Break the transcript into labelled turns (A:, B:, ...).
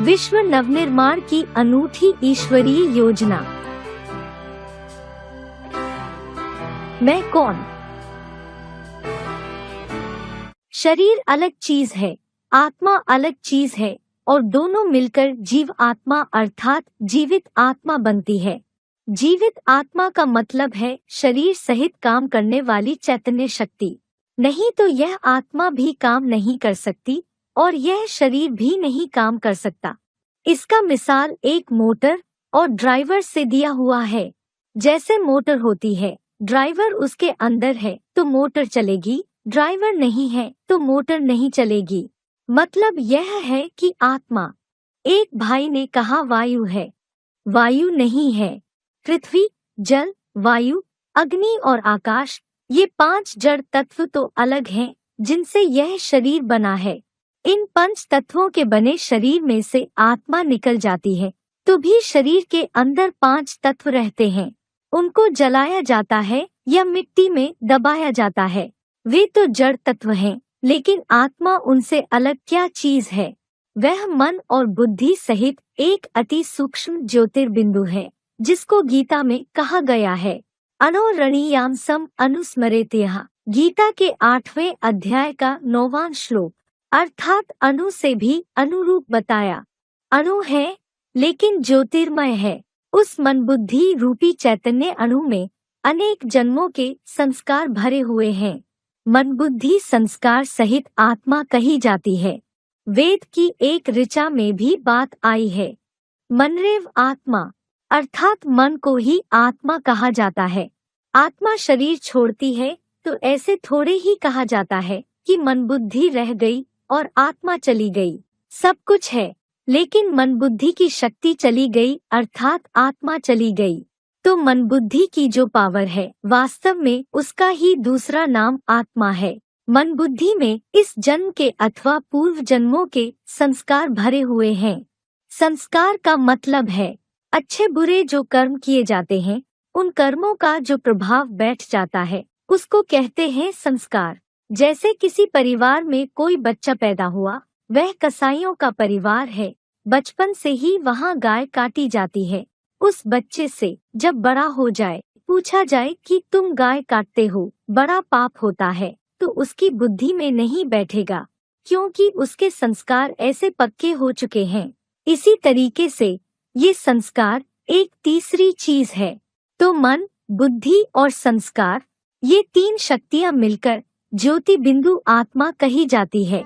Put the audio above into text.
A: विश्व नवनिर्माण की अनूठी ईश्वरीय योजना। मैं कौन? शरीर अलग चीज है, आत्मा अलग चीज है और दोनों मिलकर जीव आत्मा अर्थात जीवित आत्मा बनती है। जीवित आत्मा का मतलब है शरीर सहित काम करने वाली चैतन्य शक्ति। नहीं तो यह आत्मा भी काम नहीं कर सकती और यह शरीर भी नहीं काम कर सकता। इसका मिसाल एक मोटर और ड्राइवर से दिया हुआ है। जैसे मोटर होती है, ड्राइवर उसके अंदर है तो मोटर चलेगी, ड्राइवर नहीं है तो मोटर नहीं चलेगी। मतलब यह है कि आत्मा। एक भाई ने कहा वायु है। वायु नहीं है। पृथ्वी, जल, वायु, अग्नि और आकाश, ये 5 जड़ तत्व तो अलग हैं जिनसे यह शरीर बना है। इन 5 तत्वों के बने शरीर में से आत्मा निकल जाती है तो भी शरीर के अंदर 5 तत्व रहते हैं। उनको जलाया जाता है या मिट्टी में दबाया जाता है। वे तो जड़ तत्व हैं, लेकिन आत्मा उनसे अलग क्या चीज है? वह मन और बुद्धि सहित एक अति सूक्ष्म ज्योतिर्बिंदु है, जिसको गीता में कहा गया है अणोरणीयाम सम अनुस्मरेत्यः। गीता के 8वें अध्याय का 9वां श्लोक। अर्थात अणु से भी अनुरूप बताया। अणु है लेकिन ज्योतिर्मय है। उस मन बुद्धि रूपी चैतन्य अणु में अनेक जन्मों के संस्कार भरे हुए हैं। मन बुद्धि संस्कार सहित आत्मा कही जाती है। वेद की एक ऋचा में भी बात आई है। मनरेव आत्मा, अर्थात मन को ही आत्मा कहा जाता है। आत्मा शरीर छोड़ती है तो ऐसे थोड़े ही कहा जाता है कि मन बुद्धि रह गई और आत्मा चली गई। सब कुछ है लेकिन मन बुद्धि की शक्ति चली गई अर्थात आत्मा चली गई। तो मन बुद्धि की जो पावर है वास्तव में उसका ही दूसरा नाम आत्मा है। मन बुद्धि में इस जन्म के अथवा पूर्व जन्मों के संस्कार भरे हुए हैं। संस्कार का मतलब है अच्छे बुरे जो कर्म किए जाते हैं, उन कर्मों का जो प्रभाव बैठ जाता है उसको कहते हैं संस्कार। जैसे किसी परिवार में कोई बच्चा पैदा हुआ, वह कसाईयों का परिवार है। बचपन से ही वहाँ गाय काटी जाती है। उस बच्चे से जब बड़ा हो जाए, पूछा जाए कि तुम गाय काटते हो, बड़ा पाप होता है, तो उसकी बुद्धि में नहीं बैठेगा, क्योंकि उसके संस्कार ऐसे पक्के हो चुके हैं। इसी तरीके से ये संस्कार एक तीसरी चीज है। तो मन, बुद्धि और संस्कार, ये 3 शक्तियाँ मिलकर ज्योति बिंदु आत्मा कही जाती है।